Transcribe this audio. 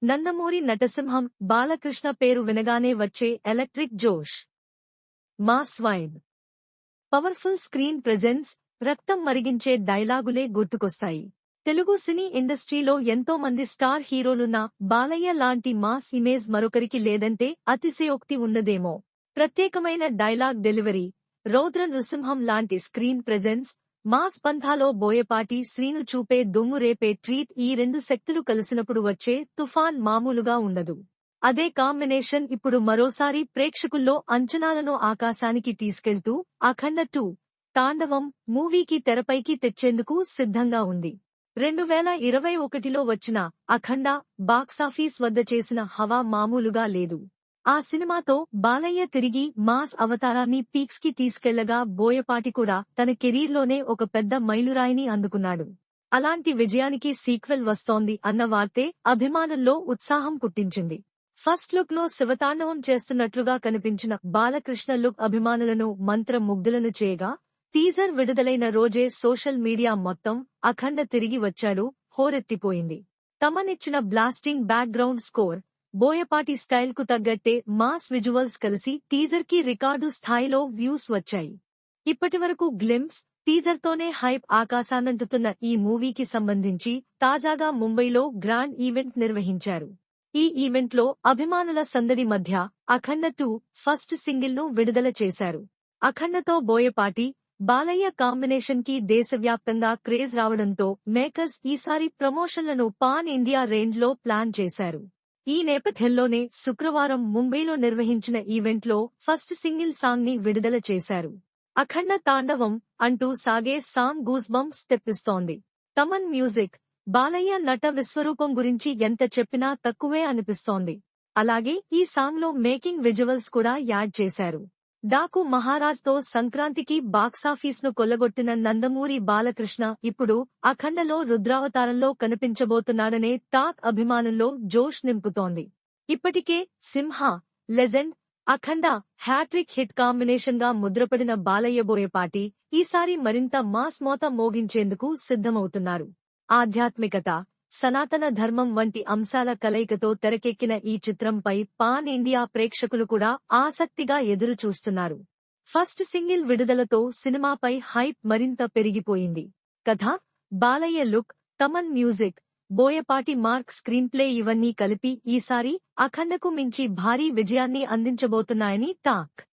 నందమూరి నటసింహం బాలకృష్ణ పేరు వినగానే వచ్చే ఎలక్ట్రిక్ జోష్, mass vibe, powerful screen presence, రక్తం మరిగించే డైలాగులే గుర్తుకొస్తాయి. తెలుగు సినీ ఇండస్ట్రీలో ఎంతో మంది స్టార్ హీరోలున్నా బాలయ్య లాంటి మాస్ ఇమేజ్ మరొకరికి లేదంటే అతిశయోక్తి ఉన్నదేమో. ప్రత్యేకమైన డైలాగ్ డెలివరీ, రౌద్ర నృసింహం లాంటి స్క్రీన్ ప్రెజెన్స్, మాస్ పంథాలో బోయపాటి శ్రీను చూపే దుమ్ము రేపే ట్రీట్, ఈ రెండు శక్తులు కలిసినప్పుడు వచ్చే తుఫాన్ మామూలుగా ఉండదు. అదే కాంబినేషన్ ఇప్పుడు మరోసారి ప్రేక్షకుల్లో అంచనాలను ఆకాశానికి తీసుకెళ్తూ అఖండ 2 తాండవం మూవీకి తెరపైకి తెచ్చేందుకు సిద్ధంగా ఉంది. 2021లో వచ్చిన అఖండ బాక్సాఫీస్ వద్ద చేసిన హవా మామూలుగా లేదు. ఆ సినిమాతో బాలయ్య తిరిగి మాస్ అవతారాన్ని పీక్స్ కి తీసుకెళ్లగా బోయపాటి కూడా తన కెరీర్లోనే ఒక పెద్ద మైలురాయిని అందుకున్నాడు. అలాంటి విజయానికి సీక్వెల్ వస్తోంది అన్న వార్తే అభిమానుల్లో ఉత్సాహం పుట్టించింది. ఫస్ట్ లుక్ లో శివతాండవం చేస్తున్నట్లుగా కనిపించిన బాలకృష్ణ లుక్ అభిమానులను మంత్రముగ్ధులను చేయగా, టీజర్ విడుదలైన రోజే సోషల్ మీడియా మొత్తం అఖండ తిరిగి వచ్చాడు హోరెత్తిపోయింది. తమనిచ్చిన blasting background score, Boyapati style కు తగ్గట్టే మాస్ విజువల్స్ కలిసి టీజర్ కి రికార్డు స్థాయిలో వ్యూస్ వచ్చాయి. ఇప్పటివరకు గ్లింప్స్, టీజర్ తోనే హైప్ ఆకాశానంటుతున్న ఈ మూవీకి సంబంధించి తాజాగా ముంబైలో గ్రాండ్ ఈవెంట్ నిర్వహించారు. ఈ ఈవెంట్లో అభిమానుల సందడి మధ్య అఖండ 2 ఫస్ట్ సింగిల్ ను విడుదల చేశారు. అఖండతో బోయపాటి, బాలయ్య కాంబినేషన్ కి దేశవ్యాప్తంగా క్రేజ్ రావడంతో మేకర్స్ ఈసారి ప్రమోషన్లను పాన్ ఇండియా రేంజ్ లో ప్లాన్ చేశారు. ఈ నేపథ్యంలోనే శుక్రవారం ముంబైలో నిర్వహించిన ఈవెంట్లో ఫస్ట్ సింగిల్ సాంగ్ ని విడుదల చేశారు. అఖండ తాండవం అంటూ సాగే సాంగ్ గూస్బంప్స్ తెప్పిస్తోంది. తమన్ మ్యూజిక్, బాలయ్య నట విశ్వరూపం గురించి ఎంత చెప్పినా తక్కువే అనిపిస్తోంది. అలాగే ఈ సాంగ్ లో మేకింగ్ విజువల్స్ కూడా యాడ్ చేశారు. డాకు మహారాజ్ తో సంక్రాంతికి బాక్సాఫీస్ను కొల్లగొట్టిన నందమూరి బాలకృష్ణ ఇప్పుడు అఖండలో రుద్రావతారంలో కనిపించబోతున్నాడనే టాక్ అభిమానుల్లో జోష్ నింపుతోంది. ఇప్పటికే సింహ, లెజెండ్, అఖండ హ్యాట్రిక్ హిట్ కాంబినేషన్ గా ముద్రపడిన బాలయ్య బోయపాటి ఈసారి మరింత మాస్ మోత మోగించేందుకు సిద్ధమవుతున్నారు. ఆధ్యాత్మికత, సనాతన ధర్మం వంటి అంశాల కలయికతో తెరకెక్కిన ఈ చిత్రంపై పాన్ ఇండియా ప్రేక్షకులు కూడా ఆసక్తిగా ఎదురుచూస్తున్నారు. ఫస్ట్ సింగిల్ విడుదలతో సినిమాపై హైప్ మరింత పెరిగిపోయింది. కథ, Balayya look, Thaman music, Boyapati mark screen play ఇవన్నీ కలిపి ఈసారి అఖండకు మించి భారీ విజయాన్ని అందించబోతున్నాయని టాక్.